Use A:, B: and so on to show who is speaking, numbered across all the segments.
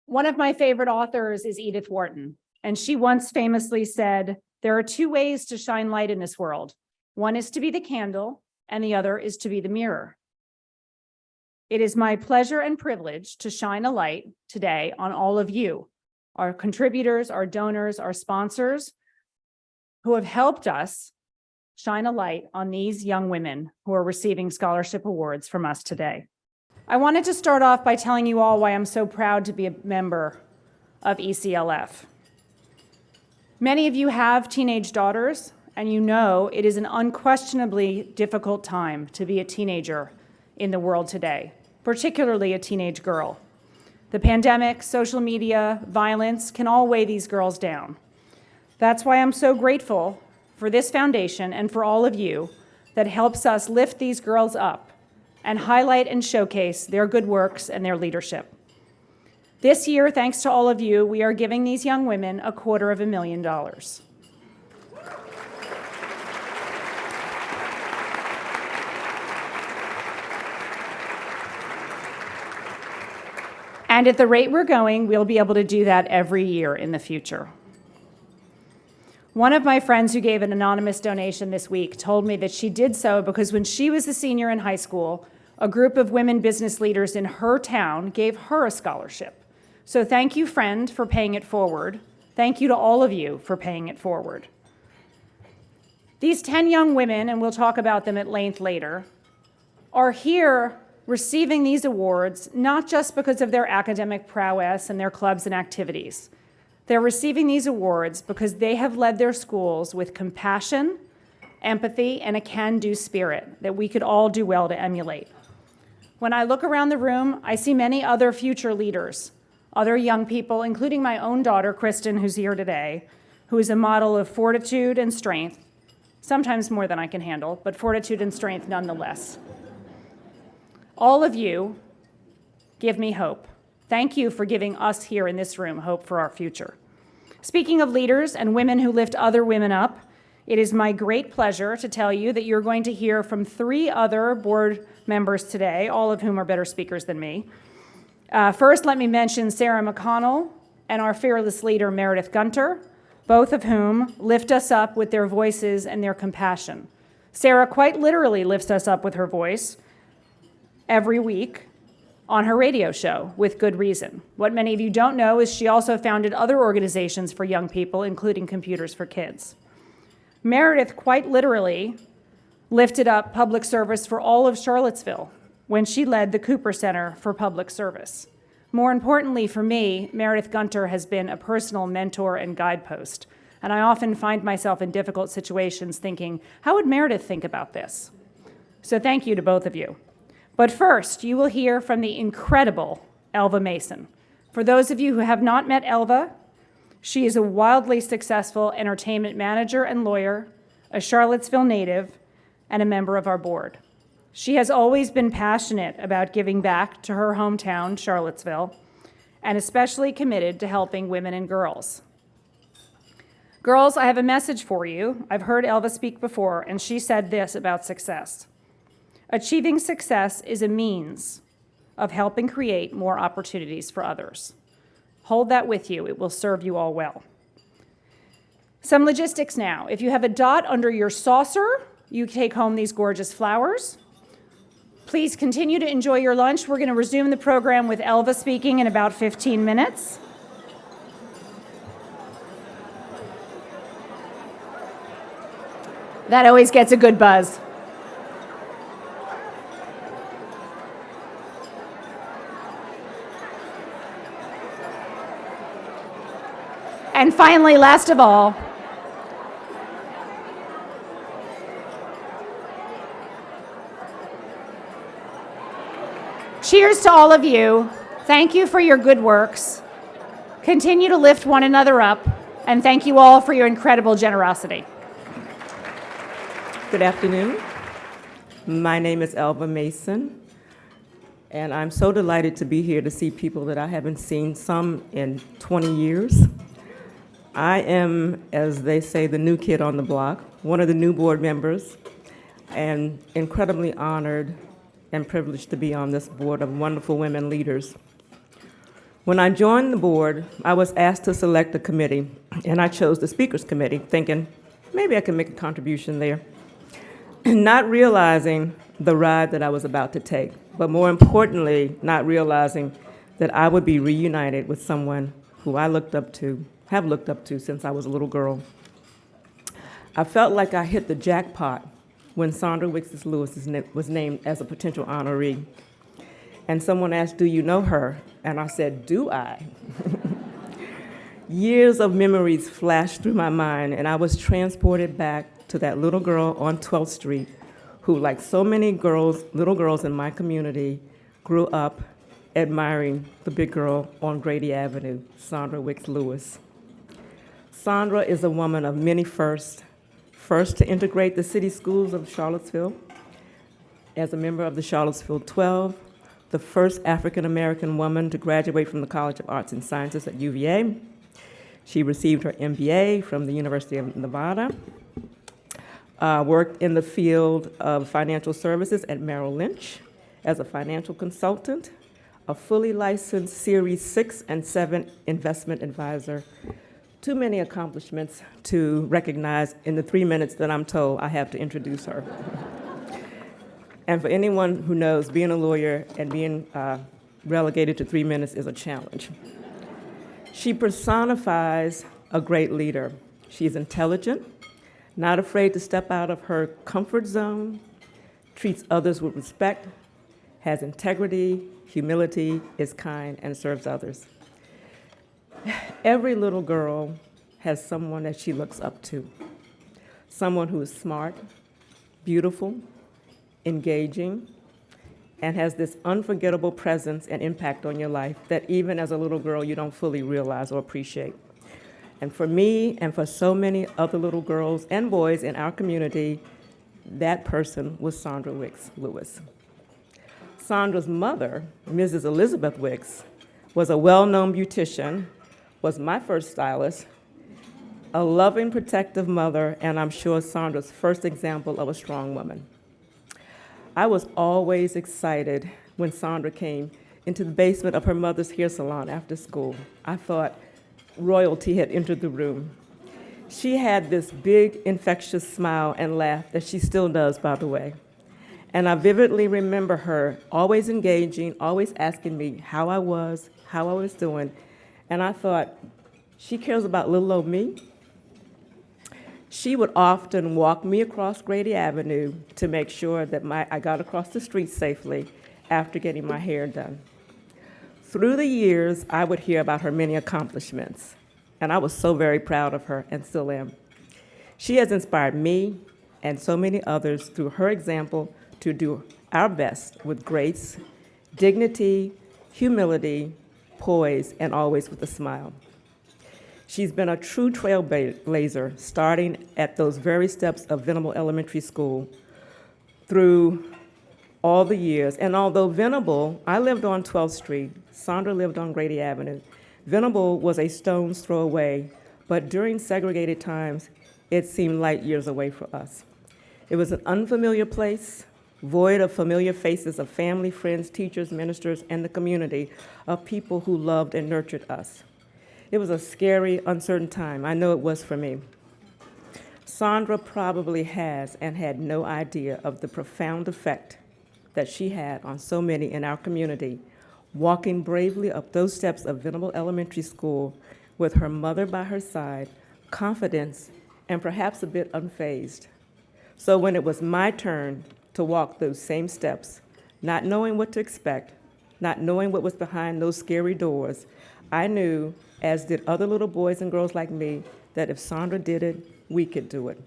A: One of my favorite authors is Edith Wharton, and she once famously said, "There are two ways to shine light in this world. One is to be the candle, and the other is to be the mirror." It is my pleasure and privilege to shine a light today on all of you, our contributors, our donors, our sponsors, who have helped us shine a light on these young women who are receiving scholarship awards from us today. I wanted to start off by telling you all why I'm so proud to be a member of ECLF. Many of you have teenage daughters, and you know it is an unquestionably difficult time to be a teenager in the world today, particularly a teenage girl. The pandemic, social media, violence can all weigh these girls down. That's why I'm so grateful for this foundation and for all of you that helps us lift these girls up and highlight and showcase their good works and their leadership. This year, thanks to all of you, we are giving these young women $250,000. And at the rate we're going, we'll be able to do that every year in the future. One of my friends who gave an anonymous donation this week told me that she did so because when she was a senior in high school, a group of women business leaders in her town gave her a scholarship. So thank you, friend, for paying it forward. Thank you to all of you for paying it forward. These 10 young women, and we'll talk about them at length later, are here receiving these awards not just because of their academic prowess and their clubs and activities. They're receiving these awards because they have led their schools with compassion, empathy, and a can-do spirit that we could all do well to emulate. When I look around the room, I see many other future leaders, other young people, including my own daughter, Kristen, who's here today, who is a model of fortitude and strength, sometimes more than I can handle, but fortitude and strength nonetheless. All of you give me hope. Thank you for giving us here in this room hope for our future. Speaking of leaders and women who lift other women up, it is my great pleasure to tell you that you're going to hear from 3 other board members today, all of whom are better speakers than me. First, let me mention Sarah McConnell and our fearless leader, Meredith Gunter, both of whom lift us up with their voices and their compassion. Sarah quite literally lifts us up with her voice every week on her radio show, with good reason. What many of you don't know is she also founded other organizations for young people, including Computers for Kids. Meredith quite literally lifted up public service for all of Charlottesville when she led the Cooper Center for Public Service. More importantly for me, Meredith Gunter has been a personal mentor and guidepost, and I often find myself in difficult situations thinking, how would Meredith think about this? So thank you to both of you. But first, you will hear from the incredible Elva Mason. For those of you who have not met Elva, she is a wildly successful entertainment manager and lawyer, a Charlottesville native, and a member of our board. She has always been passionate about giving back to her hometown, Charlottesville, and especially committed to helping women and girls. Girls, I have a message for you. I've heard Elva speak before, and she said this about success. Achieving success is a means of helping create more opportunities for others. Hold that with you. It will serve you all well. Some logistics now. If you have a dot under your saucer, you take home these gorgeous flowers. Please continue to enjoy your lunch. We're going to resume the program with Elva speaking in about 15 minutes. That always gets a good buzz. And finally, last of all, cheers to all of you. Thank you for your good works. Continue to lift one another up, and thank you all for your incredible generosity.
B: Good afternoon. My name is Elva Mason, and I'm so delighted to be here to see people that I haven't seen, some in 20 years. I am, as they say, the new kid on the block, one of the new board members, and incredibly honored and privileged to be on this board of wonderful women leaders. When I joined the board, I was asked to select a committee, and I chose the Speakers Committee, thinking maybe I can make a contribution there, not realizing the ride that I was about to take, but more importantly, not realizing that I would be reunited with someone who I have looked up to since I was a little girl. I felt like I hit the jackpot when Sandra Wicks Lewis was named as a potential honoree. And someone asked, "Do you know her?" And I said, "Do I?" Years of memories flashed through my mind, and I was transported back to that little girl on 12th Street who, like so many little girls in my community, grew up admiring the big girl on Grady Avenue, Sandra Wicks Lewis. Sandra is a woman of many firsts. First to integrate the city schools of Charlottesville as a member of the Charlottesville 12, the first African-American woman to graduate from the College of Arts and Sciences at UVA. She received her MBA from the University of Nevada, worked in the field of financial services at Merrill Lynch as a financial consultant, a fully licensed Series 6 and 7 investment advisor. Too many accomplishments to recognize in the 3 minutes that I'm told I have to introduce her. And for anyone who knows, being a lawyer and being relegated to 3 minutes is a challenge. She personifies a great leader. She's intelligent, not afraid to step out of her comfort zone, treats others with respect, has integrity, humility, is kind, and serves others. Every little girl has someone that she looks up to, someone who is smart, beautiful, engaging, and has this unforgettable presence and impact on your life that even as a little girl you don't fully realize or appreciate. And for me and for so many other little girls and boys in our community, that person was Sandra Wicks Lewis. Sandra's mother, Mrs. Elizabeth Wicks, was a well-known beautician, was my first stylist, a loving, protective mother, and I'm sure Sandra's first example of a strong woman. I was always excited when Sandra came into the basement of her mother's hair salon after school. I thought royalty had entered the room. She had this big, infectious smile and laugh that she still does, by the way. And I vividly remember her always engaging, always asking me how I was doing. And I thought, she cares about little old me? She would often walk me across Grady Avenue to make sure that I got across the street safely after getting my hair done. Through the years, I would hear about her many accomplishments, and I was so very proud of her and still am. She has inspired me and so many others through her example to do our best with grace, dignity, humility, poise, and always with a smile. She's been a true trailblazer, starting at those very steps of Venable Elementary School through all the years. And although Venable, I lived on 12th Street, Sandra lived on Grady Avenue. Venable was a stone's throw away, but during segregated times, it seemed light years away for us. It was an unfamiliar place, void of familiar faces of family, friends, teachers, ministers, and the community of people who loved and nurtured us. It was a scary, uncertain time. I know it was for me. Sandra probably has and had no idea of the profound effect that she had on so many in our community, walking bravely up those steps of Venable Elementary School with her mother by her side, confidence, and perhaps a bit unfazed. So when it was my turn to walk those same steps, not knowing what to expect, not knowing what was behind those scary doors, I knew, as did other little boys and girls like me, that if Sandra did it, we could do it.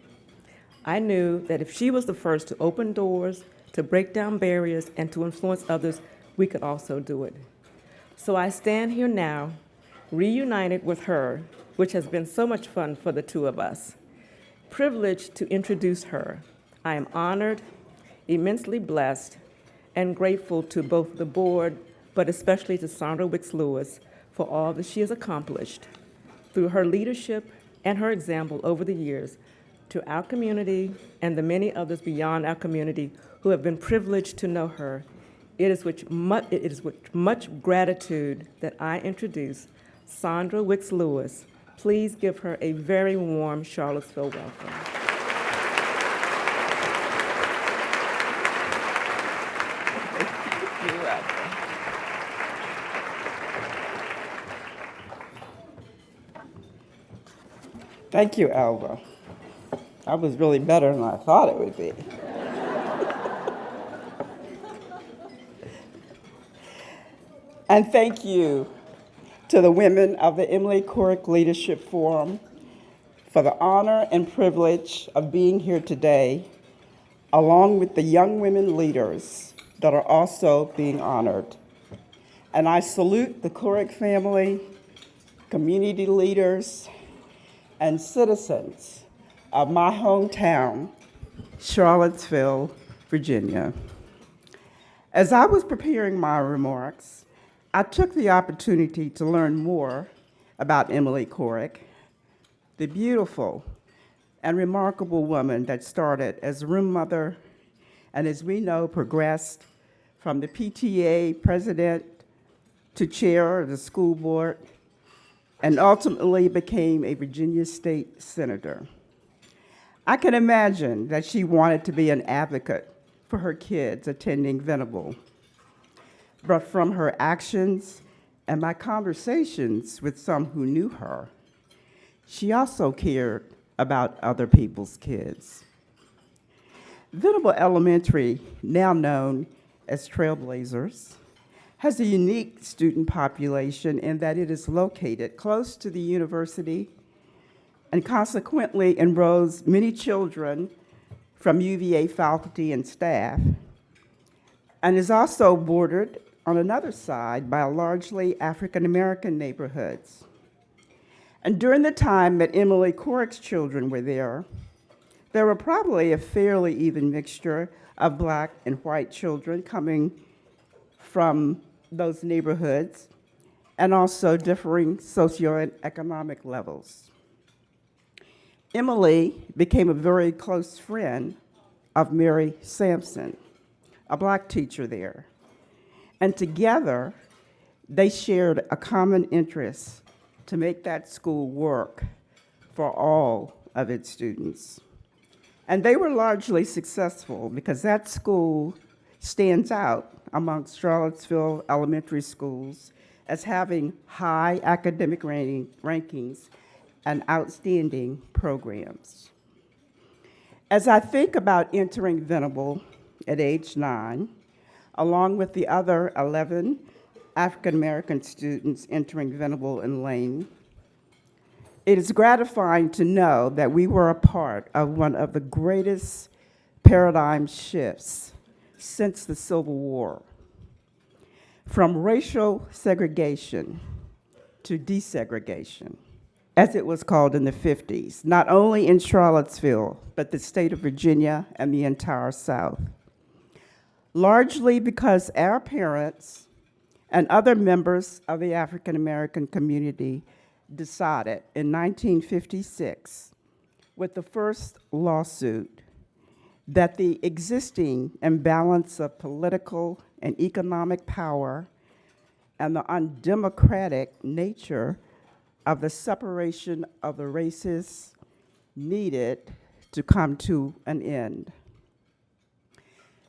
B: I knew that if she was the first to open doors, to break down barriers, and to influence others, we could also do it. So I stand here now, reunited with her, which has been so much fun for the two of us. Privileged to introduce her. I am honored, immensely blessed, and grateful to both the board, but especially to Sandra Wicks Lewis for all that she has accomplished through her leadership and her example over the years to our community and the many others beyond our community who have been privileged to know her, It is with much gratitude that I introduce Sandra Wicks-Lewis. Please give her a very warm Charlottesville welcome.
C: You're welcome. Thank you, Elva. That was really better than I thought it would be. And thank you to the women of the Emily Corrick Leadership Forum for the honor and privilege of being here today, along with the young women leaders that are also being honored. And I salute the Corrick family, community leaders, and citizens of my hometown, Charlottesville, Virginia. As I was preparing my remarks, I took the opportunity to learn more about Emily Corrick, the beautiful and remarkable woman that started as room mother and, as we know, progressed from the PTA president to chair of the school board and ultimately became a Virginia state senator. I can imagine that she wanted to be an advocate for her kids attending Venable. But from her actions and my conversations with some who knew her, she also cared about other people's kids. Venable Elementary, now known as Trailblazers, has a unique student population in that it is located close to the university and consequently enrolls many children from UVA faculty and staff, and is also bordered on another side by largely African-American neighborhoods. And during the time that Emily Corrick's children were there were probably a fairly even mixture of Black and white children coming from those neighborhoods, and also differing socioeconomic levels. Emily became a very close friend of Mary Sampson, a Black teacher there. And together, they shared a common interest to make that school work for all of its students. And they were largely successful because that school stands out amongst Charlottesville elementary schools as having high academic rankings and outstanding programs. As I think about entering Venable at age 9, along with the other 11 African-American students entering Venable and Lane, it is gratifying to know that we were a part of one of the greatest paradigm shifts since the Civil War, from racial segregation to desegregation, as it was called in the 50s, not only in Charlottesville, but the state of Virginia and the entire South. Largely because our parents and other members of the African American community decided in 1956, with the first lawsuit, that the existing imbalance of political and economic power and the undemocratic nature of the separation of the races needed to come to an end.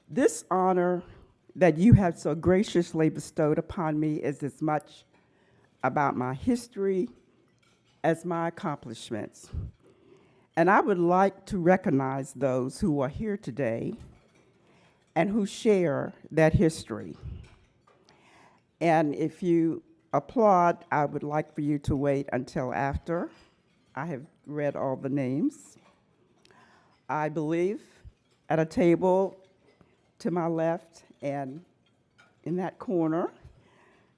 C: This honor that you have so graciously bestowed upon me is as much about my history as my accomplishments. And I would like to recognize those who are here today and who share that history. And if you applaud, I would like for you to wait until after I have read all the names. I believe at a table to my left and in that corner,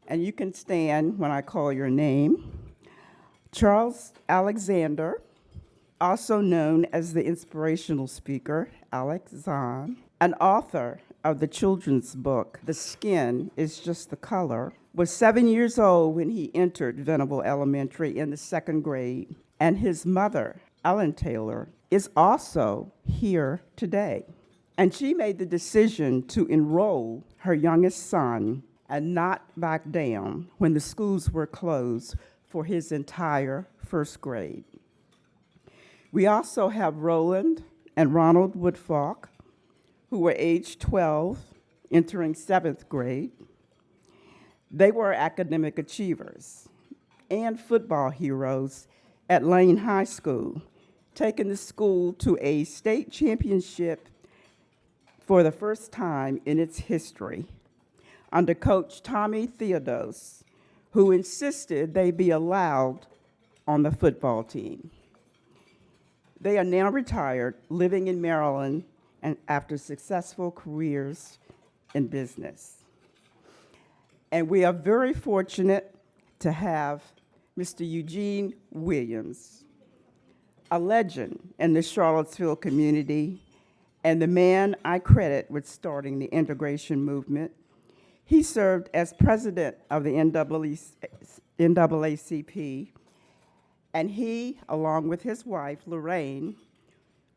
C: and you can stand when I call your name, Charles Alexander, also known as the inspirational speaker, Alex Zahn, an author of the children's book, The Skin is Just the Color, was 7 years old when he entered Venable Elementary in the 2nd grade, and his mother, Ellen Taylor, is also here today. And she made the decision to enroll her youngest son and not back down when the schools were closed for his entire first grade. We also have Roland and Ronald Woodfalk, who were age 12, entering 7th grade. They were academic achievers and football heroes at Lane High School, taking the school to a state championship for the first time in its history under Coach Tommy Theodos, who insisted they be allowed on the football team. They are now retired, living in Maryland, and after successful careers in business. And we are very fortunate to have Mr. Eugene Williams, a legend in the Charlottesville community and the man I credit with starting the integration movement. He served as president of the NAACP, and he, along with his wife, Lorraine,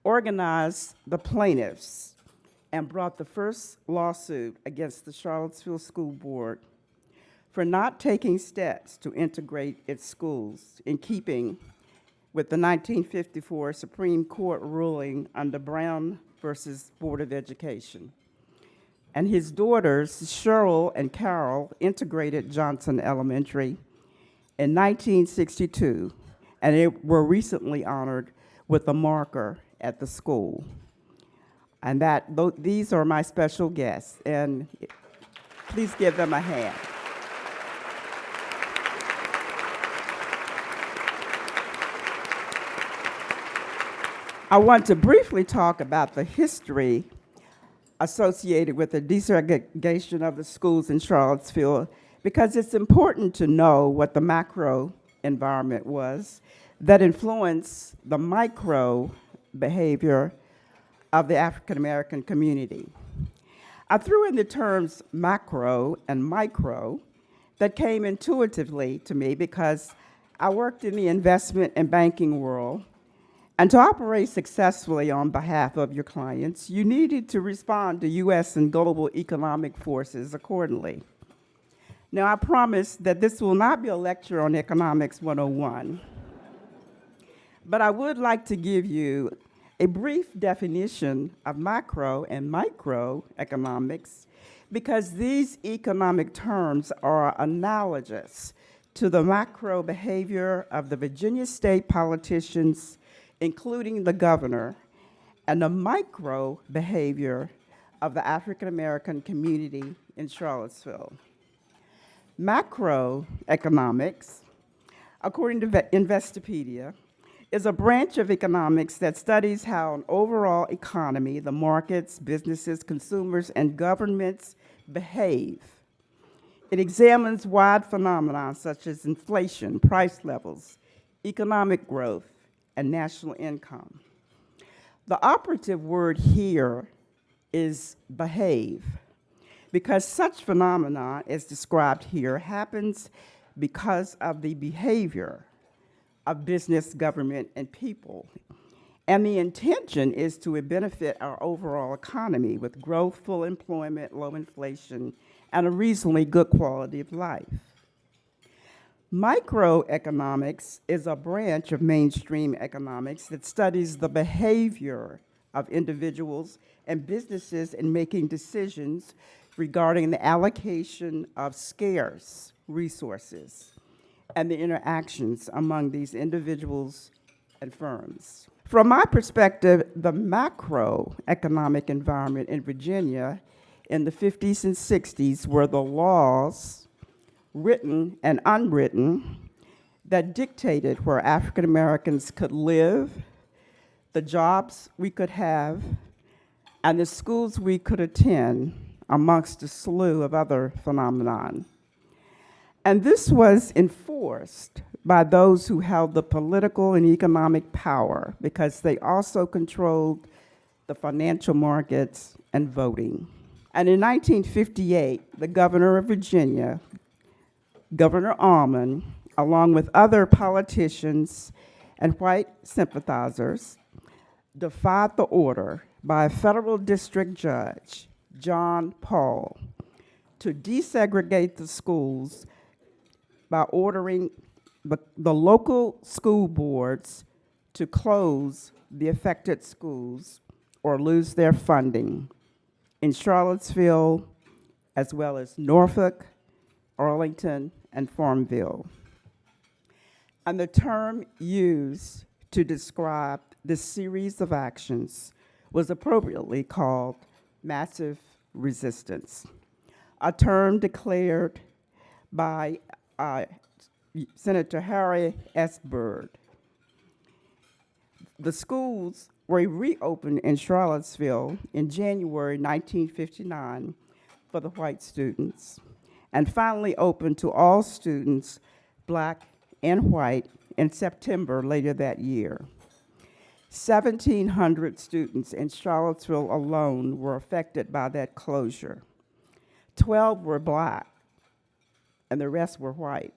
C: organized the plaintiffs and brought the first lawsuit against the Charlottesville School Board for not taking steps to integrate its schools in keeping with the 1954 Supreme Court ruling under Brown versus Board of Education. And his daughters, Cheryl and Carol, integrated Johnson Elementary in 1962, and they were recently honored with a marker at the school. And these are my special guests, and please give them a hand. I want to briefly talk about the history associated with the desegregation of the schools in Charlottesville, because it's important to know what the macro environment was that influenced the micro behavior of the African American community. I threw in the terms macro and micro that came intuitively to me because I worked in the investment and banking world. And to operate successfully on behalf of your clients, you needed to respond to US and global economic forces accordingly. Now, I promise that this will not be a lecture on Economics 101, but I would like to give you a brief definition of macro and microeconomics, because these economic terms are analogous to the macro behavior of the Virginia state politicians, including the governor, and the micro behavior of the African American community in Charlottesville. Macroeconomics, according to Investopedia, is a branch of economics that studies how an overall economy, the markets, businesses, consumers, and governments behave. It examines wide phenomena such as inflation, price levels, economic growth, and national income. The operative word here is behave, because such phenomena as described here happens because of the behavior of business, government, and people. And the intention is to benefit our overall economy with growth, full employment, low inflation, and a reasonably good quality of life. Microeconomics is a branch of mainstream economics that studies the behavior of individuals and businesses in making decisions regarding the allocation of scarce resources and the interactions among these individuals and firms. From my perspective, the macroeconomic environment in Virginia in the 50s and 60s were the laws, written and unwritten, that dictated where African Americans could live, the jobs we could have, and the schools we could attend, amongst a slew of other phenomenon. And this was enforced by those who held the political and economic power, because they also controlled the financial markets and voting. And in 1958, the governor of Virginia, Governor Almond, along with other politicians and white sympathizers, defied the order by a federal district judge, John Paul, to desegregate the schools by ordering the local school boards to close the affected schools or lose their funding in Charlottesville, as well as Norfolk, Arlington, and Farmville. And the term used to describe this series of actions was appropriately called massive resistance, a term declared by Senator Harry S. Byrd. The schools were reopened in Charlottesville in January 1959 for the white students, and finally opened to all students, black and white, in September later that year. 1,700 students in Charlottesville alone were affected by that closure. 12 were black, and the rest were white.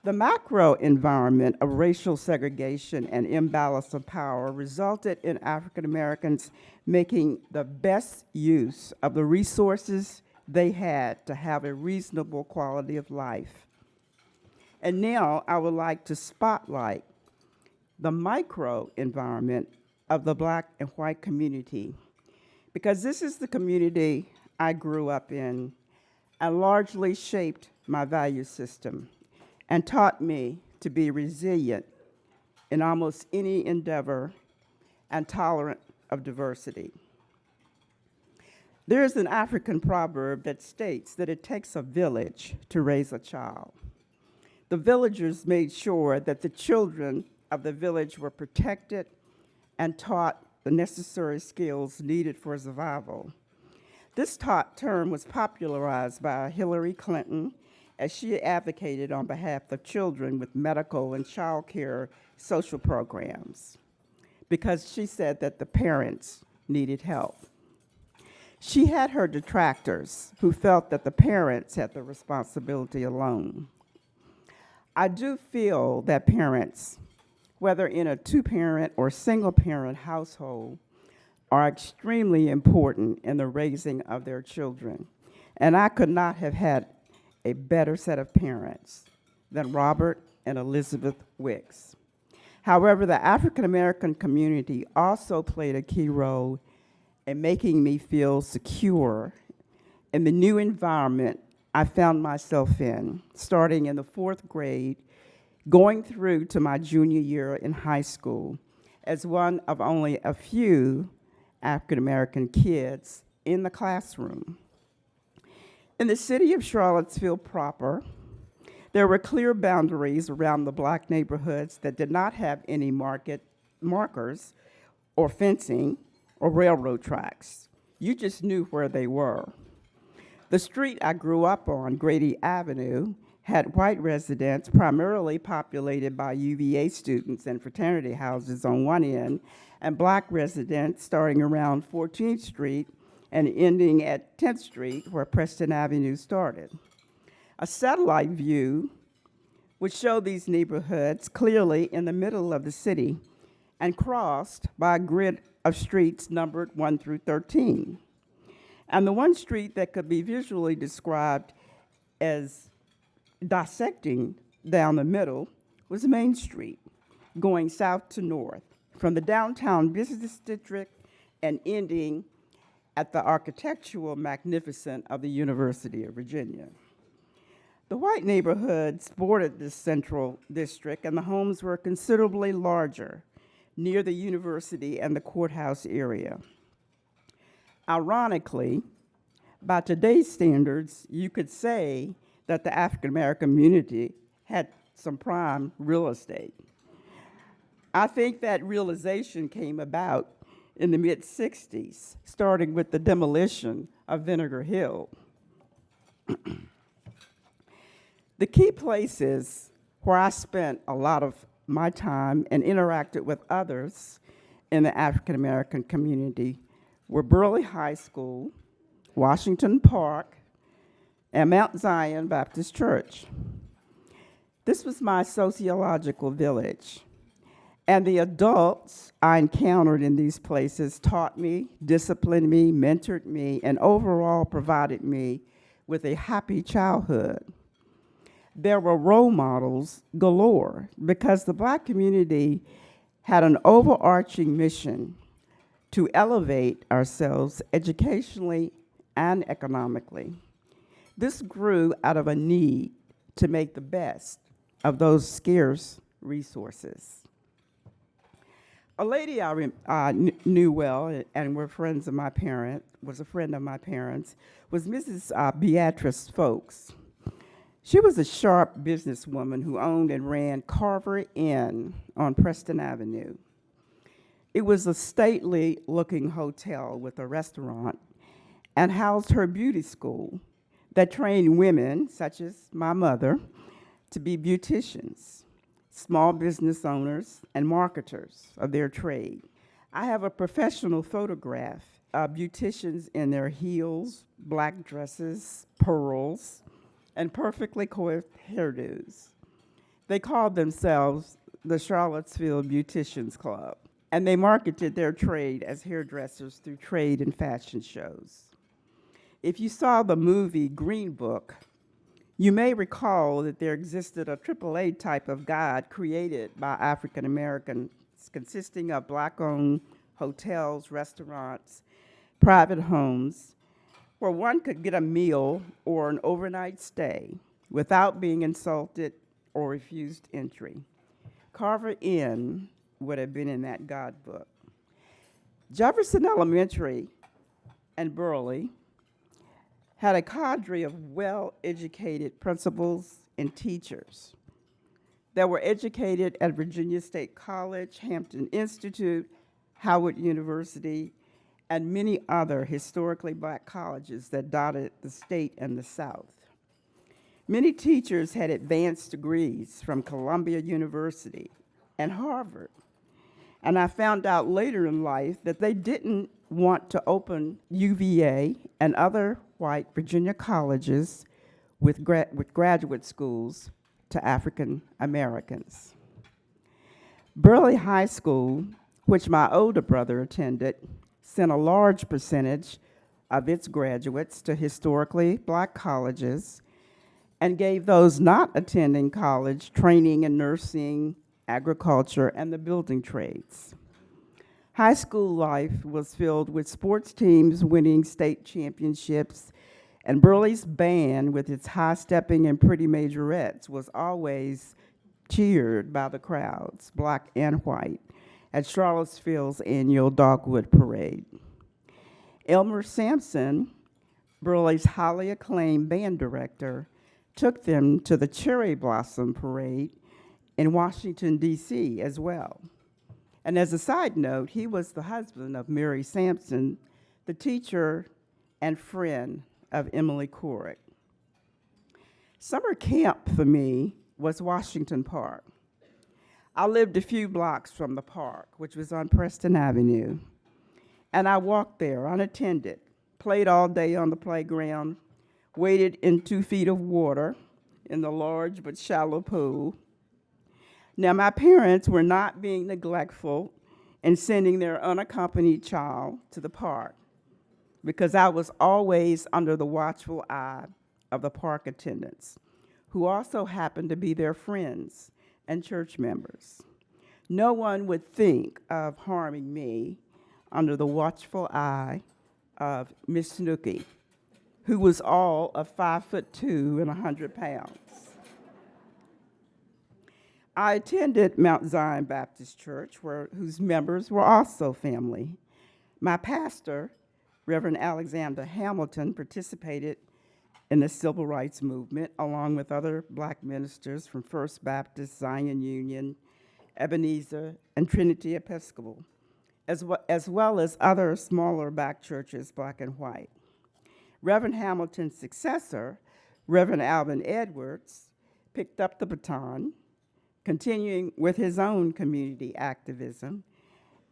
C: The macro environment of racial segregation and imbalance of power resulted in African Americans making the best use of the resources they had to have a reasonable quality of life. And now I would like to spotlight the micro environment of the black and white community, because this is the community I grew up in and largely shaped my value system and taught me to be resilient in almost any endeavor and tolerant of diversity. There is an African proverb that states that it takes a village to raise a child. The villagers made sure that the children of the village were protected and taught the necessary skills needed for survival. This term was popularized by Hillary Clinton as she advocated on behalf of children with medical and child care social programs, because she said that the parents needed help. She had her detractors who felt that the parents had the responsibility alone. I do feel that parents, whether in a two-parent or single-parent household, are extremely important in the raising of their children. And I could not have had a better set of parents than Robert and Elizabeth Wicks. However, the African American community also played a key role in making me feel secure in the new environment I found myself in, starting in the 4th grade, going through to my junior year in high school, as one of only a few African American kids in the classroom. In the city of Charlottesville proper, there were clear boundaries around the black neighborhoods that did not have any markers or fencing or railroad tracks. You just knew where they were. The street I grew up on, Grady Avenue, had white residents primarily populated by UVA students and fraternity houses on one end, and black residents starting around 14th Street and ending at 10th Street, where Preston Avenue started. A satellite view would show these neighborhoods clearly in the middle of the city and crossed by a grid of streets numbered 1 through 13. And the one street that could be visually described as dissecting down the middle was Main Street, going south to north, from the downtown business district and ending at the architectural magnificence of the University of Virginia. The white neighborhoods bordered this central district, and the homes were considerably larger near the university and the courthouse area. Ironically, by today's standards, you could say that the African American community had some prime real estate. I think that realization came about in the mid-'60s, starting with the demolition of Vinegar Hill. The key places where I spent a lot of my time and interacted with others in the African American community were Burley High School, Washington Park, and Mount Zion Baptist Church. This was my sociological village, And the adults I encountered in these places taught me, disciplined me, mentored me, and overall provided me with a happy childhood. There were role models galore because the Black community had an overarching mission to elevate ourselves educationally and economically. This grew out of a need to make the best of those scarce resources. A lady I knew well and were friends of my parents, was a friend of my parents, was Mrs. Beatrice Folks. She was a sharp businesswoman who owned and ran Carver Inn on Preston Avenue. It was a stately-looking hotel with a restaurant and housed her beauty school that trained women, such as my mother, to be beauticians, small business owners, and marketers of their trade. I have a professional photograph of beauticians in their heels, black dresses, pearls, and perfectly coiffed hairdos. They called themselves the Charlottesville Beauticians Club, and they marketed their trade as hairdressers through trade and fashion shows. If you saw the movie Green Book, you may recall that there existed a AAA type of guide created by African Americans consisting of Black-owned hotels, restaurants, private homes, where one could get a meal or an overnight stay without being insulted or refused entry. Carver Inn would have been in that guidebook. Jefferson Elementary and Burley had a cadre of well-educated principals and teachers that were educated at Virginia State College, Hampton Institute, Howard University, and many other historically Black colleges that dotted the state and the South. Many teachers had advanced degrees from Columbia University and Harvard. And I found out later in life that they didn't want to open UVA and other white Virginia colleges with graduate schools to African Americans. Burley High School, which my older brother attended, sent a large percentage of its graduates to historically Black colleges and gave those not attending college training in nursing, agriculture, and the building trades. High school life was filled with sports teams winning state championships, and Burley's band, with its high-stepping and pretty majorettes, was always cheered by the crowds, Black and white, at Charlottesville's annual Dogwood Parade. Elmer Sampson, Burley's highly acclaimed band director, took them to the Cherry Blossom Parade in Washington, D.C. as well. And as a side note, he was the husband of Mary Sampson, the teacher and friend of Emily Corrick. Summer camp for me was Washington Park. I lived a few blocks from the park, which was on Preston Avenue, and I walked there unattended, played all day on the playground, waded in 2 feet of water in the large but shallow pool. Now, my parents were not being neglectful in sending their unaccompanied child to the park because I was always under the watchful eye of the park attendants, who also happened to be their friends and church members. No one would think of harming me under the watchful eye of Miss Snooky, who was all of 5'2" and 100 pounds. I attended Mount Zion Baptist Church, whose members were also family. My pastor, Reverend Alexander Hamilton, participated in the civil rights movement, along with other Black ministers from First Baptist, Zion Union, Ebenezer, and Trinity Episcopal, as well as other smaller Black churches, Black and white. Reverend Hamilton's successor, Reverend Alvin Edwards, picked up the baton, continuing with his own community activism,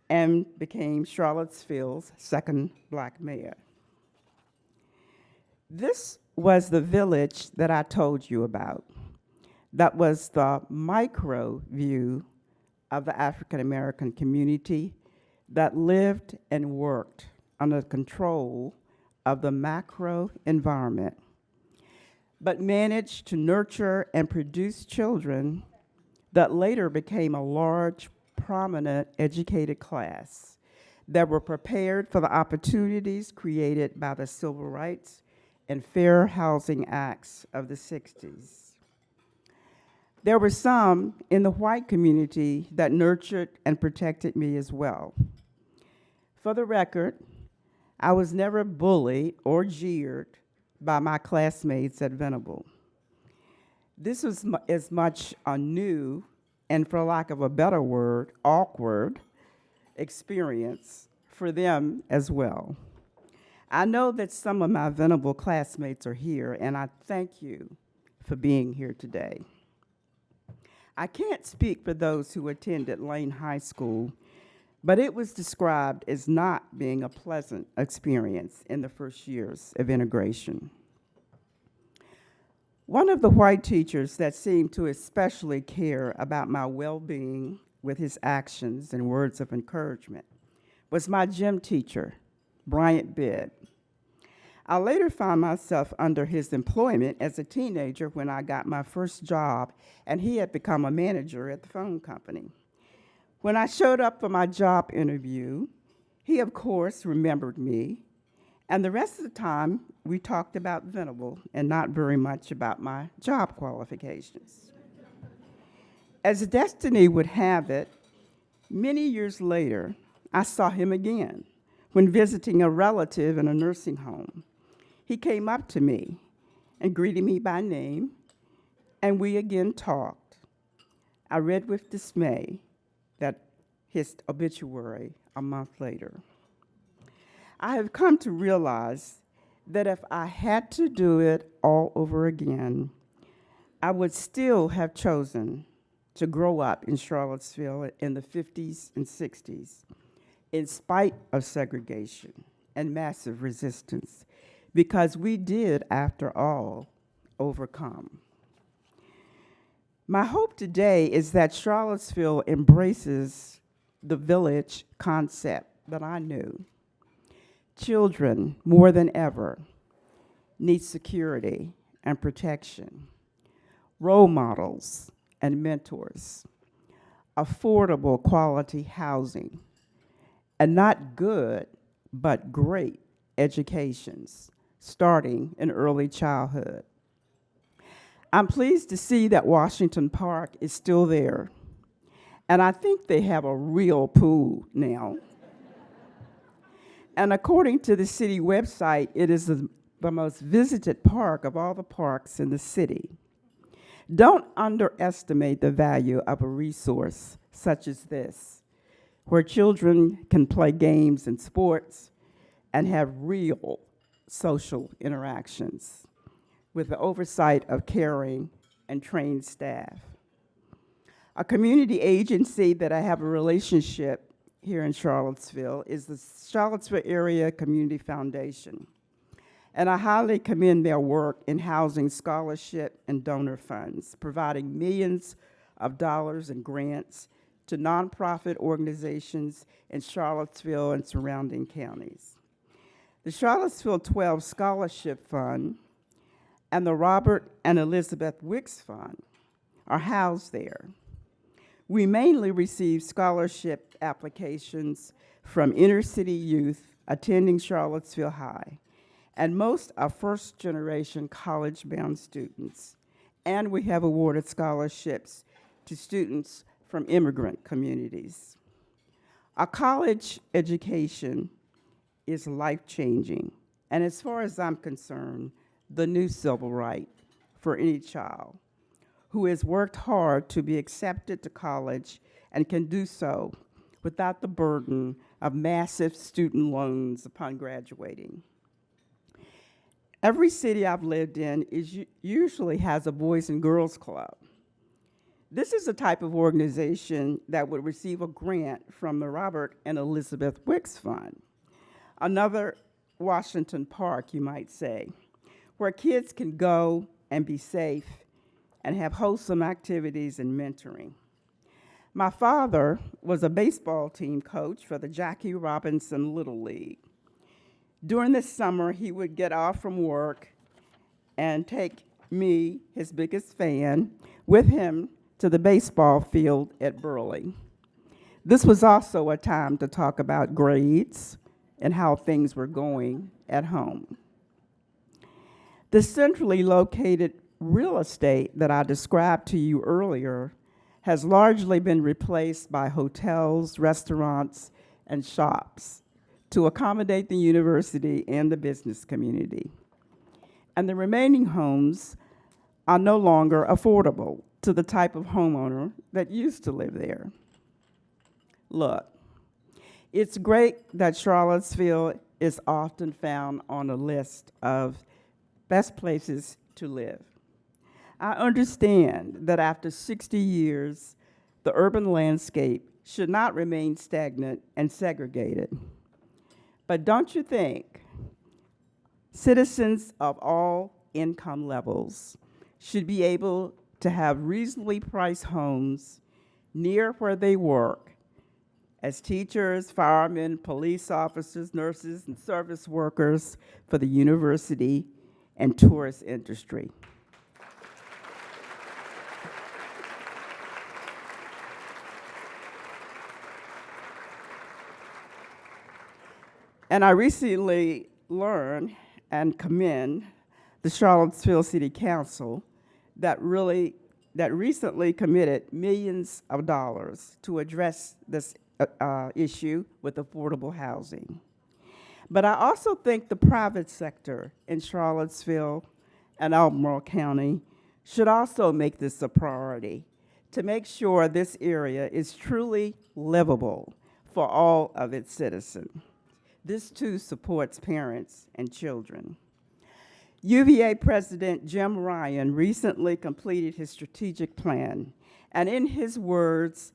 C: and became Charlottesville's second Black mayor. This was the village that I told you about. That was the micro view of the African American community that lived and worked under the control of the macro environment, but managed to nurture and produce children that later became a large, prominent, educated class that were prepared for the opportunities created by the Civil Rights and Fair Housing Acts of the 60s. There were some in the white community that nurtured and protected me as well. For the record, I was never bullied or jeered by my classmates at Venable. This was as much a new, and for lack of a better word, awkward experience for them as well. I know that some of my Venable classmates are here, and I thank you for being here today. I can't speak for those who attended Lane High School, but it was described as not being a pleasant experience in the first years of integration. One of the white teachers that seemed to especially care about my well-being with his actions and words of encouragement was my gym teacher, Bryant Bidd. I later found myself under his employment as a teenager when I got my first job, and he had become a manager at the phone company. When I showed up for my job interview, he, of course, remembered me, and the rest of the time, we talked about Venable and not very much about my job qualifications. As destiny would have it, many years later, I saw him again when visiting a relative in a nursing home. He came up to me and greeted me by name, and we again talked. I read with dismay that his obituary a month later. I have come to realize that if I had to do it all over again, I would still have chosen to grow up in Charlottesville in the 50s and 60s, in spite of segregation and massive resistance, because we did, after all, overcome. My hope today is that Charlottesville embraces the village concept that I knew. Children, more than ever, need security and protection, role models and mentors, affordable quality housing, and not good, but great educations, starting in early childhood. I'm pleased to see that Washington Park is still there, and I think they have a real pool now. And according to the city website, it is the most visited park of all the parks in the city. Don't underestimate the value of a resource such as this, where children can play games and sports and have real social interactions with the oversight of caring and trained staff. A community agency that I have a relationship here in Charlottesville is the Charlottesville Area Community Foundation. And I highly commend their work in housing scholarship and donor funds, providing millions of dollars in grants to nonprofit organizations in Charlottesville and surrounding counties. The Charlottesville 12 Scholarship Fund and the Robert and Elizabeth Wicks Fund are housed there. We mainly receive scholarship applications from inner city youth attending Charlottesville High, and most are first-generation college-bound students. And we have awarded scholarships to students from immigrant communities. A college education is life-changing, and as far as I'm concerned, the new civil right for any child who has worked hard to be accepted to college and can do so without the burden of massive student loans upon graduating. Every city I've lived in usually has a Boys and Girls Club. This is a type of organization that would receive a grant from the Robert and Elizabeth Wicks Fund, another Washington Park, you might say, where kids can go and be safe and have wholesome activities and mentoring. My father was a baseball team coach for the Jackie Robinson Little League. During the summer, he would get off from work and take me, his biggest fan, with him to the baseball field at Burley. This was also a time to talk about grades and how things were going at home. The centrally located real estate that I described to you earlier has largely been replaced by hotels, restaurants, and shops to accommodate the university and the business community. And the remaining homes are no longer affordable to the type of homeowner that used to live there. Look, it's great that Charlottesville is often found on a list of best places to live. I understand that after 60 years, the urban landscape should not remain stagnant and segregated. But don't you think citizens of all income levels should be able to have reasonably priced homes near where they work as teachers, firemen, police officers, nurses, and service workers for the university and tourist industry? And I recently learned and commend the Charlottesville City Council that recently committed millions of dollars to address this issue with affordable housing. But I also think the private sector in Charlottesville and Albemarle County should also make this a priority to make sure this area is truly livable for all of its citizens. This too supports parents and children. UVA President Jim Ryan recently completed his strategic plan, and in his words,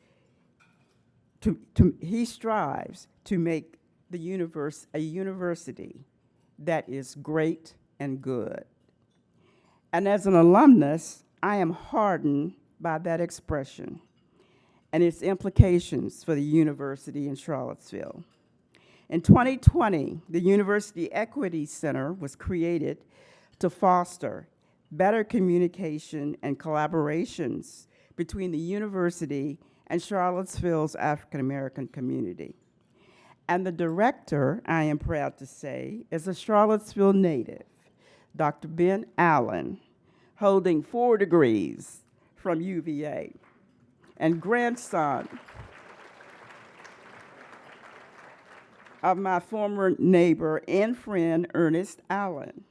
C: he strives to make the universe a university that is great and good. And as an alumnus, I am heartened by that expression and its implications for the university in Charlottesville. In 2020, the University Equity Center was created to foster better communication and collaborations between the university and Charlottesville's African American community. And the director, I am proud to say, is a Charlottesville native, Dr. Ben Allen, holding 4 degrees from UVA, and grandson of my former neighbor and friend, Ernest Allen.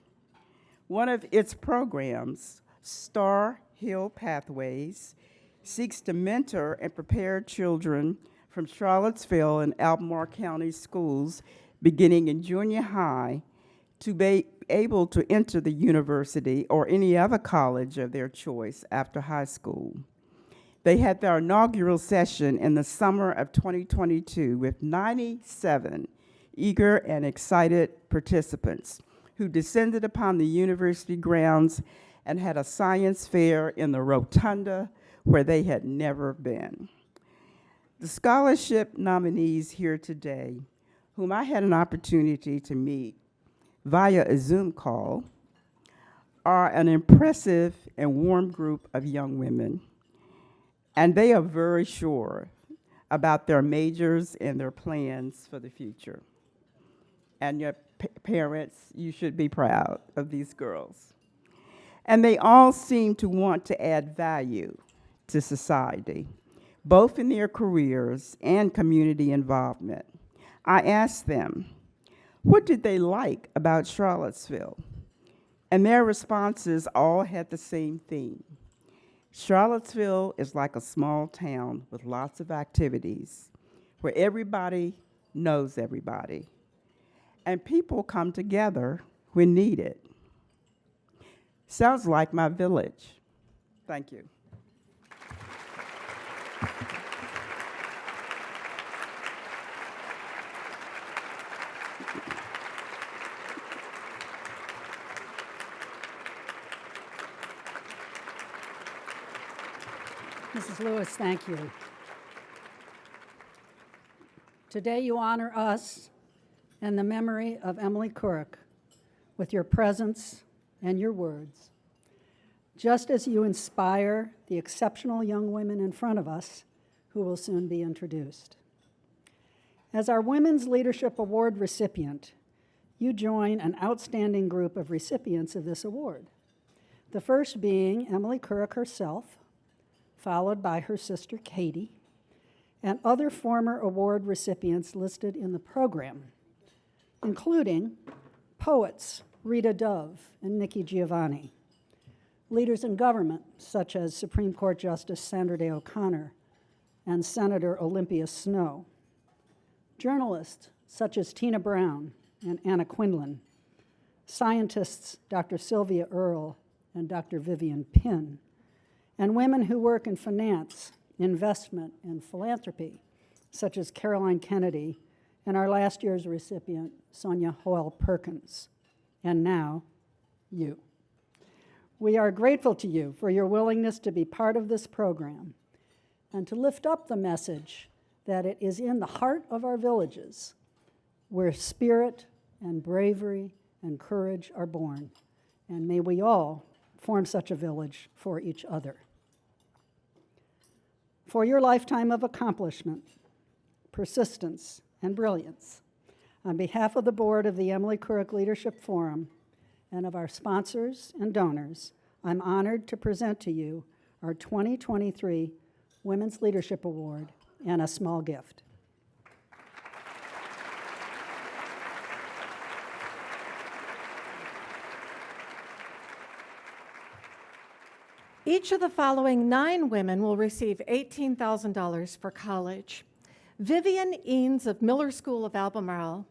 C: One of its programs, Star Hill Pathways, seeks to mentor and prepare children from Charlottesville and Albemarle County schools beginning in junior high to be able to enter the university or any other college of their choice after high school. They had their inaugural session in the summer of 2022 with 97 eager and excited participants who descended upon the university grounds and had a science fair in the rotunda where they had never been. The scholarship nominees here today, whom I had an opportunity to meet via a Zoom call, are an impressive and warm group of young women, and they are very sure about their majors and their plans for the future. And your parents, you should be proud of these girls. And they all seem to want to add value to society, both in their careers and community involvement. I asked them, what did they like about Charlottesville? And their responses all had the same theme. Charlottesville is like a small town with lots of activities where everybody knows everybody, and people come together when needed. Sounds like my village. Thank you.
D: Mrs. Lewis, thank you. Today you honor us and the memory of Emily Couric with your presence and your words, just as you inspire the exceptional young women in front of us who will soon be introduced. As our Women's Leadership Award recipient, you join an outstanding group of recipients of this award, the first being Emily Couric herself, followed by her sister Katie, and other former award recipients listed in the program, including poets Rita Dove and Nikki Giovanni, leaders in government such as Supreme Court Justice Sandra Day O'Connor and Senator Olympia Snowe, journalists such as Tina Brown and Anna Quinlan, scientists Dr. Sylvia Earle and Dr. Vivian Pinn, and women who work in finance, investment, and philanthropy, such as Caroline Kennedy and our last year's recipient, Sonia Hoyle Perkins, and now, you. We are grateful to you for your willingness to be part of this program and to lift up the message that it is in the heart of our villages where spirit and bravery and courage are born, and may we all form such a village for each other. For your lifetime of accomplishment, persistence, and brilliance, on behalf of the board of the Emily Couric Leadership Forum and of our sponsors and donors, I'm honored to present to you our 2023 Women's Leadership Award and a small gift.
E: Each of the following 9 women will receive $18,000 for college. Vivian Eanes of Miller School of Albemarle.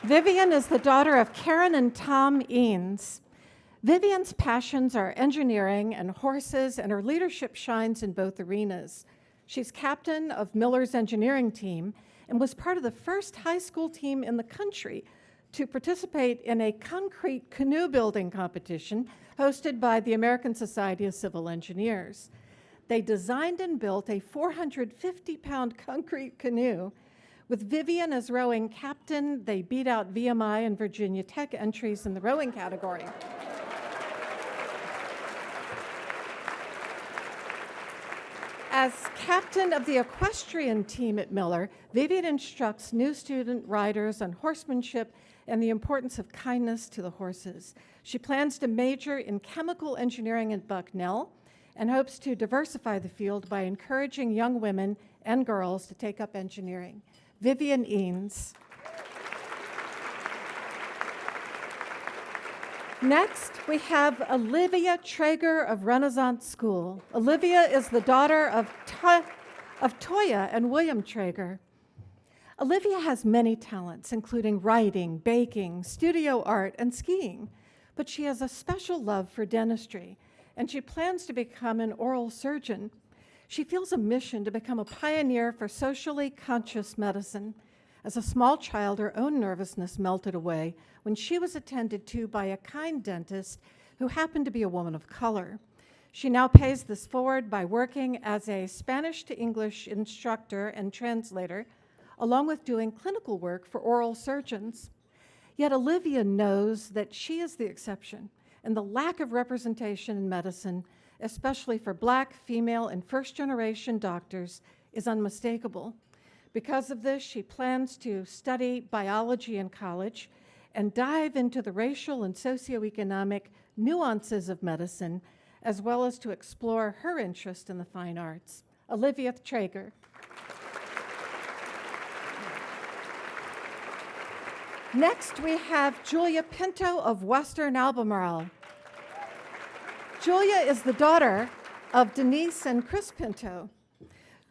E: Vivian is the daughter of Karen and Tom Eanes. Vivian's passions are engineering and horses, and her leadership shines in both arenas. She's captain of Miller's engineering team and was part of the first high school team in the country to participate in a concrete canoe building competition hosted by the American Society of Civil Engineers. They designed and built a 450-pound concrete canoe. With Vivian as rowing captain, they beat out VMI and Virginia Tech entries in the rowing category. As captain of the equestrian team at Miller, Vivian instructs new student riders on horsemanship and the importance of kindness to the horses. She plans to major in chemical engineering at Bucknell and hopes to diversify the field by encouraging young women and girls to take up engineering. Vivian Eanes. Next, we have Olivia Traeger of Renaissance School. Olivia is the daughter of Toya and William Traeger. Olivia has many talents, including writing, baking, studio art, and skiing, but she has a special love for dentistry, and she plans to become an oral surgeon. She feels a mission to become a pioneer for socially conscious medicine. As a small child, her own nervousness melted away when she was attended to by a kind dentist who happened to be a woman of color. She now pays this forward by working as a Spanish to English instructor and translator, along with doing clinical work for oral surgeons. Yet Olivia knows that she is the exception, and the lack of representation in medicine, especially for Black, female, and first-generation doctors, is unmistakable. Because of this, she plans to study biology in college and dive into the racial and socioeconomic nuances of medicine, as well as to explore her interest in the fine arts. Olivia Traeger. Next, we have Julia Pinto of Western Albemarle. Julia is the daughter of Denise and Chris Pinto.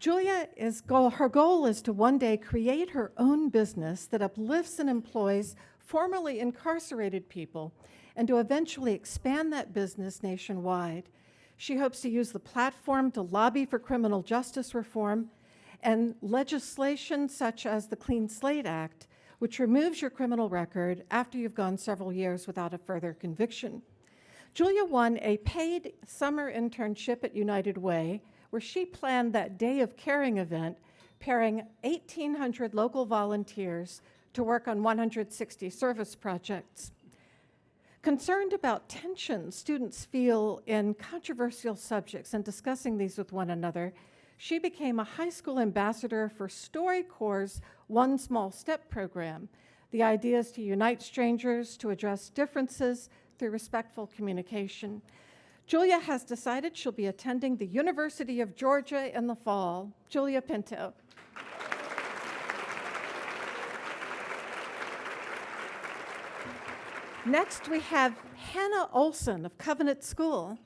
E: Her goal is to one day create her own business that uplifts and employs formerly incarcerated people, and to eventually expand that business nationwide. She hopes to use the platform to lobby for criminal justice reform and legislation such as the Clean Slate Act, which removes your criminal record after you've gone several years without a further conviction. Julia won a paid summer internship at United Way, where she planned that Day of Caring event, pairing 1,800 local volunteers to work on 160 service projects. Concerned about tensions students feel in controversial subjects and discussing these with one another, she became a high school ambassador for StoryCorps' One Small Step program. The idea is to unite strangers to address differences through respectful communication. Julia has decided she'll be attending the University of Georgia in the fall. Julia Pinto. Next, we have Hannah Olson of Covenant School.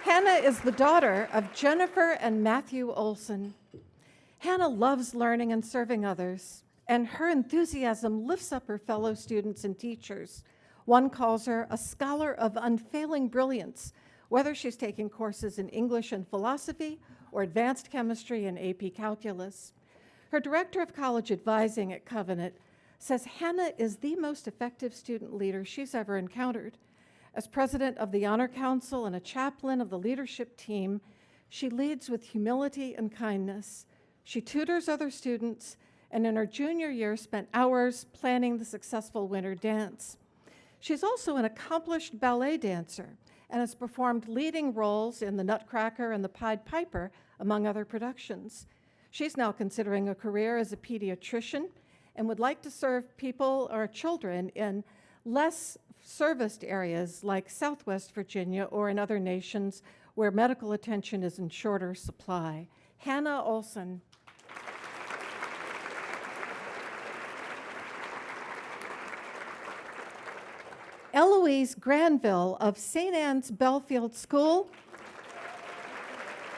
E: Hannah is the daughter of Jennifer and Matthew Olson. Hannah loves learning and serving others, and her enthusiasm lifts up her fellow students and teachers. One calls her a scholar of unfailing brilliance, whether she's taking courses in English and philosophy or advanced chemistry and AP calculus. Her director of college advising at Covenant says Hannah is the most effective student leader she's ever encountered. As president of the Honor Council and a chaplain of the leadership team, she leads with humility and kindness. She tutors other students, and in her junior year spent hours planning the successful winter dance. She's also an accomplished ballet dancer and has performed leading roles in The Nutcracker and The Pied Piper, among other productions. She's now considering a career as a pediatrician and would like to serve people or children in less serviced areas like Southwest Virginia or in other nations where medical attention is in shorter supply. Hannah Olson. Eloise Granville of St. Anne's Belfield School.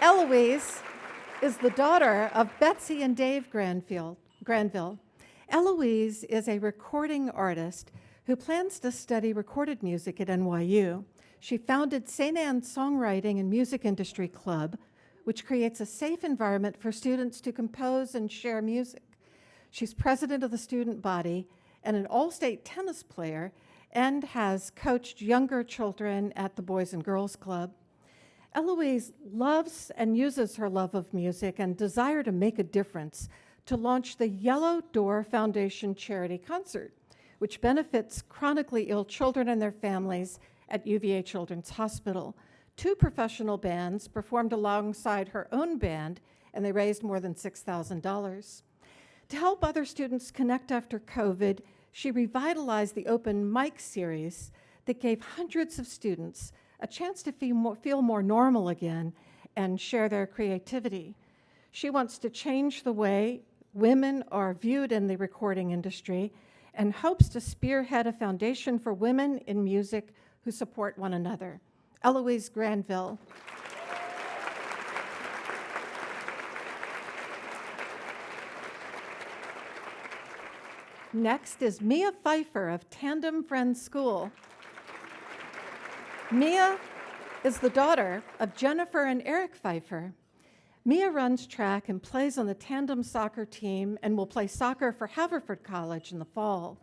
E: Eloise is the daughter of Betsy and Dave Granville. Eloise is a recording artist who plans to study recorded music at NYU. She founded St. Anne's Songwriting and Music Industry Club, which creates a safe environment for students to compose and share music. She's president of the student body and an all-state tennis player, and has coached younger children at the Boys and Girls Club. Eloise loves and uses her love of music and desire to make a difference to launch the Yellow Door Foundation charity concert, which benefits chronically ill children and their families at UVA Children's Hospital. 2 professional bands performed alongside her own band, and they raised more than $6,000. To help other students connect after COVID, she revitalized the open mic series that gave hundreds of students a chance to feel more normal again and share their creativity. She wants to change the way women are viewed in the recording industry and hopes to spearhead a foundation for women in music who support one another. Eloise Granville. Next is Mia Pfeiffer of Tandem Friends School. Mia is the daughter of Jennifer and Eric Pfeiffer. Mia runs track and plays on the tandem soccer team and will play soccer for Haverford College in the fall.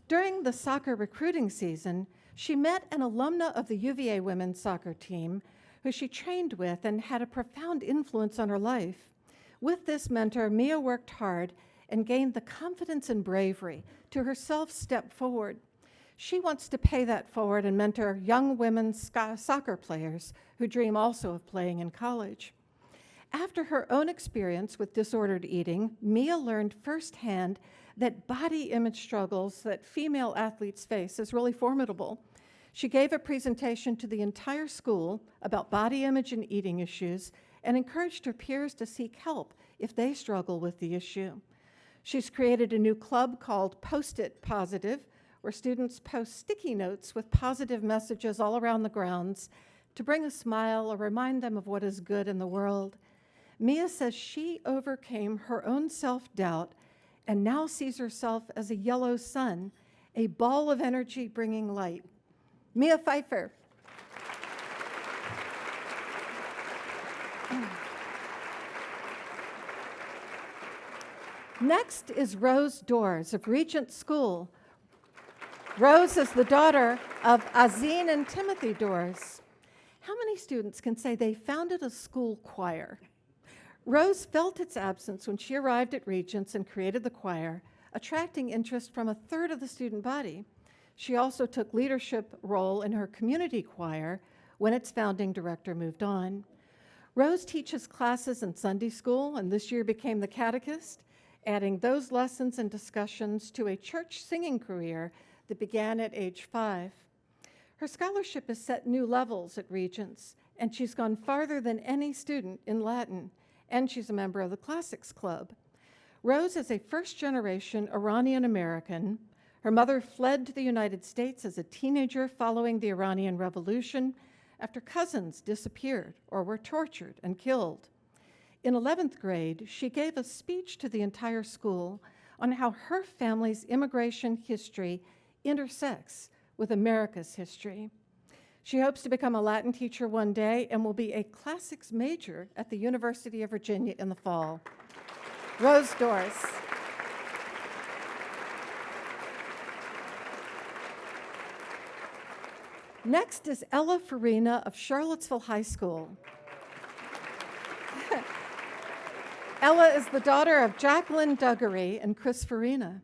E: During the soccer recruiting season, she met an alumna of the UVA women's soccer team who she trained with and had a profound influence on her life. With this mentor, Mia worked hard and gained the confidence and bravery to herself step forward. She wants to pay that forward and mentor young women's soccer players who dream also of playing in college. After her own experience with disordered eating, Mia learned firsthand that body image struggles that female athletes face is really formidable. She gave a presentation to the entire school about body image and eating issues and encouraged her peers to seek help if they struggle with the issue. She's created a new club called Post-it Positive, where students post sticky notes with positive messages all around the grounds to bring a smile or remind them of what is good in the world. Mia says she overcame her own self-doubt and now sees herself as a yellow sun, a ball of energy bringing light. Mia Pfeiffer. Next is Rose Doors of Regent School. Rose is the daughter of Azine and Timothy Doors. How many students can say they founded a school choir? Rose felt its absence when she arrived at Regents and created the choir, attracting interest from a third of the student body. She also took leadership role in her community choir when its founding director moved on. Rose teaches classes in Sunday school and this year became the catechist, adding those lessons and discussions to a church singing career that began at age 5. Her scholarship has set new levels at Regents, and she's gone farther than any student in Latin, and she's a member of the Classics Club. Rose is a first-generation Iranian American. Her mother fled to the United States as a teenager following the Iranian Revolution after cousins disappeared or were tortured and killed. In 11th grade, she gave a speech to the entire school on how her family's immigration history intersects with America's history. She hopes to become a Latin teacher one day and will be a classics major at the University of Virginia in the fall. Rose Doors. Next is Ella Farina of Charlottesville High School. Ella is the daughter of Jacqueline Duggery and Chris Farina.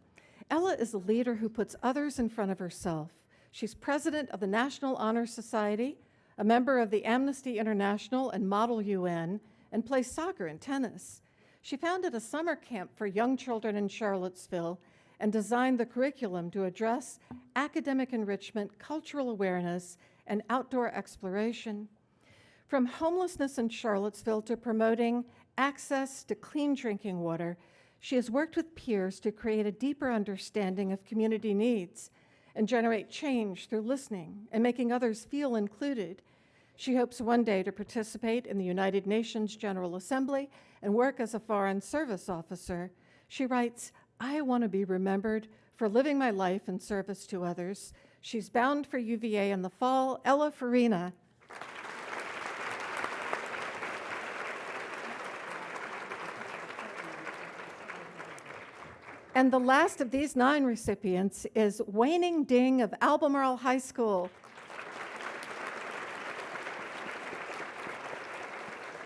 E: Ella is a leader who puts others in front of herself. She's president of the National Honor Society, a member of the Amnesty International and Model UN, and plays soccer and tennis. She founded a summer camp for young children in Charlottesville and designed the curriculum to address academic enrichment, cultural awareness, and outdoor exploration. From homelessness in Charlottesville to promoting access to clean drinking water, she has worked with peers to create a deeper understanding of community needs and generate change through listening and making others feel included. She hopes one day to participate in the United Nations General Assembly and work as a Foreign Service officer. She writes, "I want to be remembered for living my life in service to others." She's bound for UVA in the fall. Ella Farina. And the last of these 9 recipients is Waning Ding of Albemarle High School.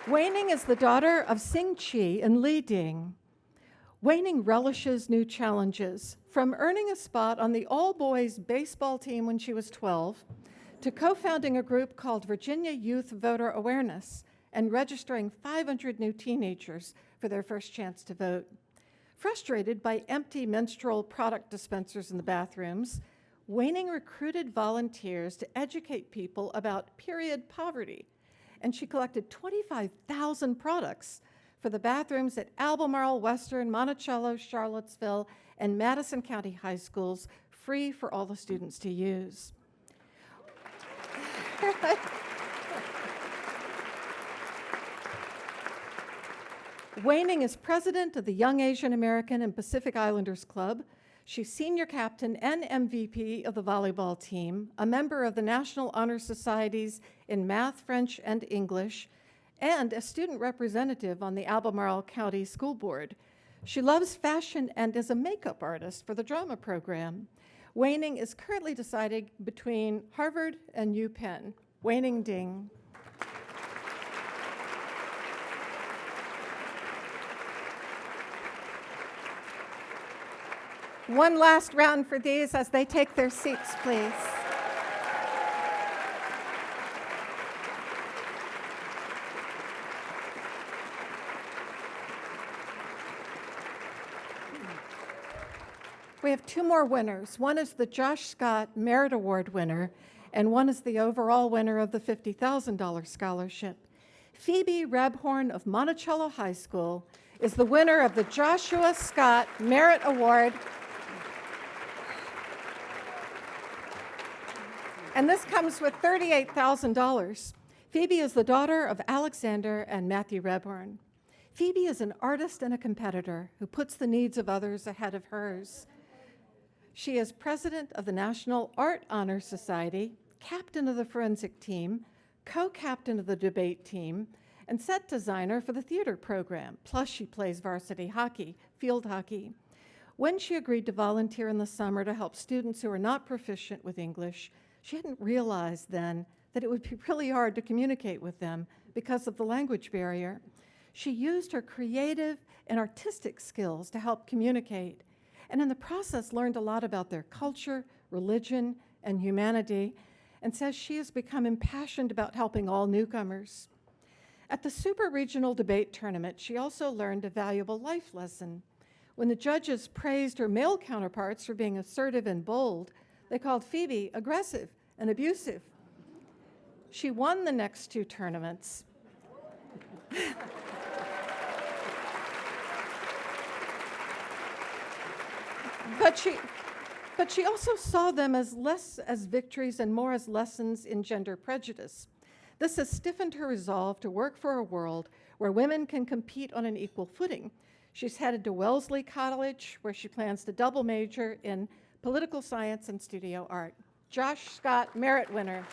E: Waning is the daughter of Sing Chi and Li Ding. Waning relishes new challenges, from earning a spot on the all-boys baseball team when she was 12, to co-founding a group called Virginia Youth Voter Awareness and registering 500 new teenagers for their first chance to vote. Frustrated by empty menstrual product dispensers in the bathrooms, Waning recruited volunteers to educate people about period poverty, and she collected 25,000 products for the bathrooms at Albemarle, Western, Monticello, Charlottesville, and Madison County High Schools, free for all the students to use. Waning is president of the Young Asian American and Pacific Islanders Club. She's senior captain and MVP of the volleyball team, a member of the National Honor Societies in Math, French, and English, and a student representative on the Albemarle County School Board. She loves fashion and is a makeup artist for the drama program. Waning is currently deciding between Harvard and UPenn. Waning Ding. One last round for these as they take their seats, please. We have 2 more winners. One is the Josh Scott Merit Award winner, and one is the overall winner of the $50,000 scholarship. Phoebe Rebhorn of Monticello High School is the winner of the Joshua Scott Merit Award. And this comes with $38,000. Phoebe is the daughter of Alexander and Matthew Rebhorn. Phoebe is an artist and a competitor who puts the needs of others ahead of hers. She is president of the National Art Honor Society, captain of the forensic team, co-captain of the debate team, and set designer for the theater program. Plus, she plays varsity hockey, field hockey. When she agreed to volunteer in the summer to help students who are not proficient with English, She hadn't realized then that it would be really hard to communicate with them because of the language barrier. She used her creative and artistic skills to help communicate, and in the process learned a lot about their culture, religion, and humanity, and says she has become impassioned about helping all newcomers. At the Super Regional Debate Tournament, she also learned a valuable life lesson. When the judges praised her male counterparts for being assertive and bold, they called Phoebe aggressive and abusive. She won the next two tournaments. But she also saw them as less as victories and more as lessons in gender prejudice. This has stiffened her resolve to work for a world where women can compete on an equal footing. She's headed to Wellesley College, where she plans to double major in political science and studio art. Josh Scott, merit winner.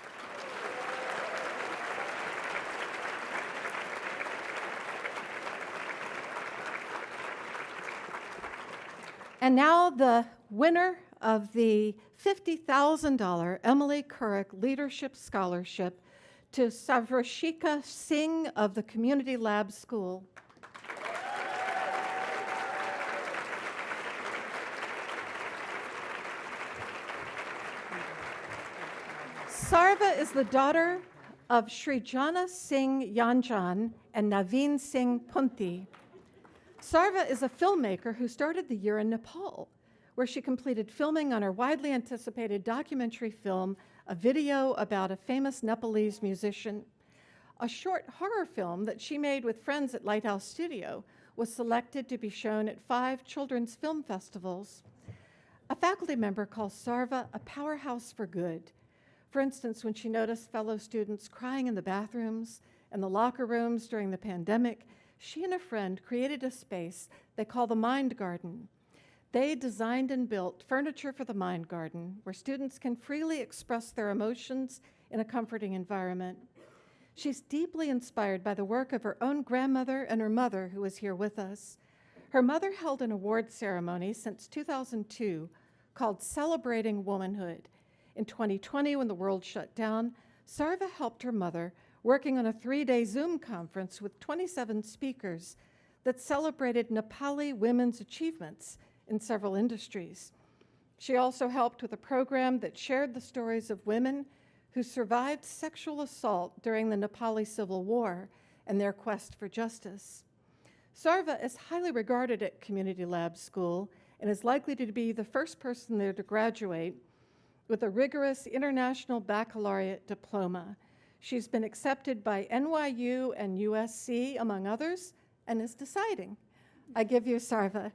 E: And now the winner of the $50,000 Emily Couric Leadership Scholarship to Savrashika Singh of the Community Lab School. Sarva is the daughter of Srijana Singh Yanjan and Naveen Singh Punti. Sarva is a filmmaker who started the year in Nepal, where she completed filming on her widely anticipated documentary film, a video about a famous Nepalese musician. A short horror film that she made with friends at Lighthouse Studio was selected to be shown at 5 children's film festivals. A faculty member calls Sarva a powerhouse for good. For instance, when she noticed fellow students crying in the bathrooms and the locker rooms during the pandemic, she and a friend created a space they call the Mind Garden. They designed and built furniture for the Mind Garden, where students can freely express their emotions in a comforting environment. She's deeply inspired by the work of her own grandmother and her mother, who is here with us. Her mother held an award ceremony since 2002 called Celebrating Womanhood. In 2020, when the world shut down, Sarva helped her mother working on a 3-day Zoom conference with 27 speakers that celebrated Nepali women's achievements in several industries. She also helped with a program that shared the stories of women who survived sexual assault during the Nepali Civil War and their quest for justice. Sarva is highly regarded at Community Lab School and is likely to be the first person there to graduate with a rigorous international baccalaureate diploma. She's been accepted by NYU and USC, among others, and is deciding. I give you Sarva.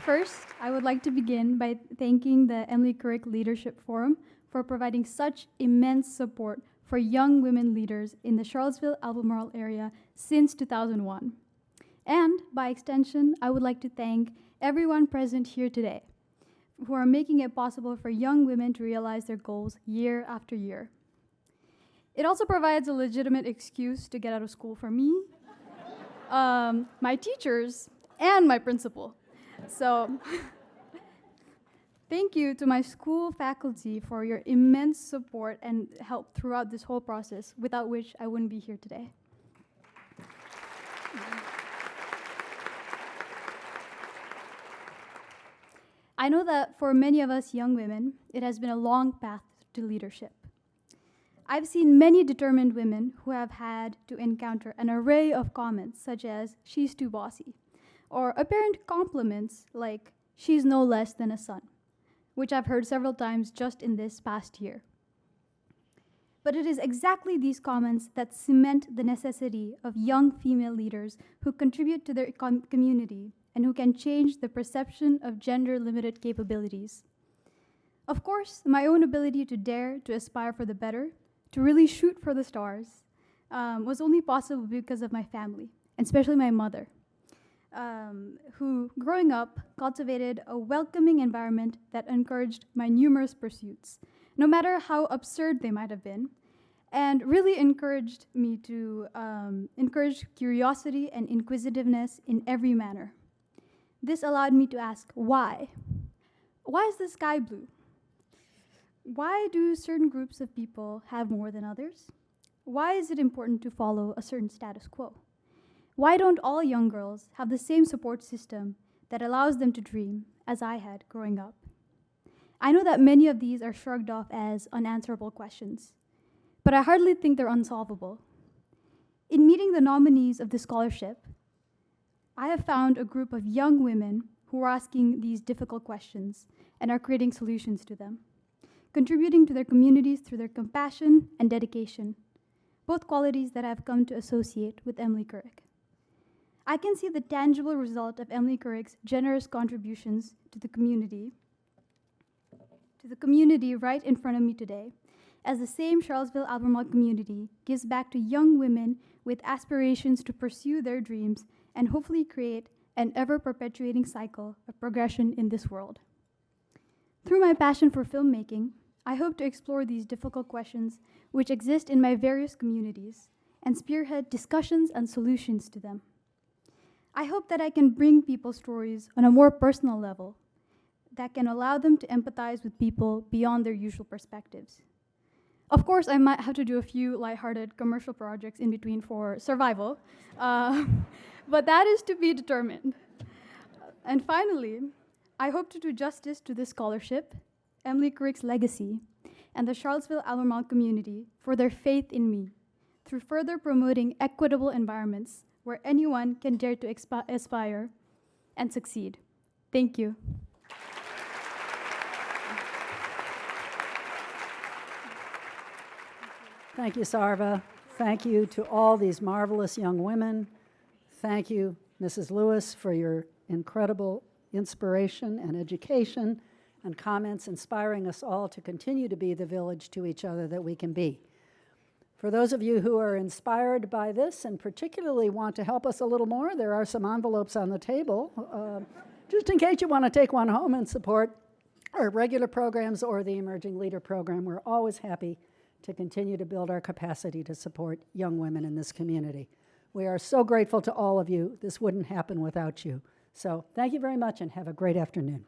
F: First, I would like to begin by thanking the Emily Couric Leadership Forum for providing such immense support for young women leaders in the Charlottesville-Albemarle area since 2001. And by extension, I would like to thank everyone present here today who are making it possible for young women to realize their goals year after year. It also provides a legitimate excuse to get out of school for me, my teachers, and my principal. So thank you to my school faculty for your immense support and help throughout this whole process, without which I wouldn't be here today. I know that for many of us young women, it has been a long path to leadership. I've seen many determined women who have had to encounter an array of comments such as, "She's too bossy," or apparent compliments like, "She's no less than a son," which I've heard several times just in this past year. But it is exactly these comments that cement the necessity of young female leaders who contribute to their community and who can change the perception of gender-limited capabilities. Of course, my own ability to dare to aspire for the better, to really shoot for the stars, was only possible because of my family, and especially my mother, who, growing up, cultivated a welcoming environment that encouraged my numerous pursuits, no matter how absurd they might have been, and really encouraged me to encourage curiosity and inquisitiveness in every manner. This allowed me to ask, why? Why is the sky blue? Why do certain groups of people have more than others? Why is it important to follow a certain status quo? Why don't all young girls have the same support system that allows them to dream as I had growing up? I know that many of these are shrugged off as unanswerable questions, but I hardly think they're unsolvable. In meeting the nominees of the scholarship, I have found a group of young women who are asking these difficult questions and are creating solutions to them, contributing to their communities through their compassion and dedication, both qualities that I've come to associate with Emily Couric. I can see the tangible result of Emily Couric's generous contributions to the community right in front of me today, as the same Charlottesville-Albemarle community gives back to young women with aspirations to pursue their dreams and hopefully create an ever-perpetuating cycle of progression in this world. Through my passion for filmmaking, I hope to explore these difficult questions which exist in my various communities and spearhead discussions and solutions to them. I hope that I can bring people's stories on a more personal level that can allow them to empathize with people beyond their usual perspectives. Of course, I might have to do a few lighthearted commercial projects in between for survival, but that is to be determined. And finally, I hope to do justice to this scholarship, Emily Couric's legacy, and the Charlottesville-Albemarle community for their faith in me through further promoting equitable environments where anyone can dare to aspire and succeed. Thank you.
D: Thank you, Sarva. Thank you to all these marvelous young women. Thank you, Mrs. Lewis, for your incredible inspiration and education and comments inspiring us all to continue to be the village to each other that we can be. For those of you who are inspired by this and particularly want to help us a little more, there are some envelopes on the table, just in case you want to take one home and support our regular programs or the Emerging Leader Program. We're always happy to continue to build our capacity to support young women in this community. We are so grateful to all of you. This wouldn't happen without you. So thank you very much and have a great afternoon.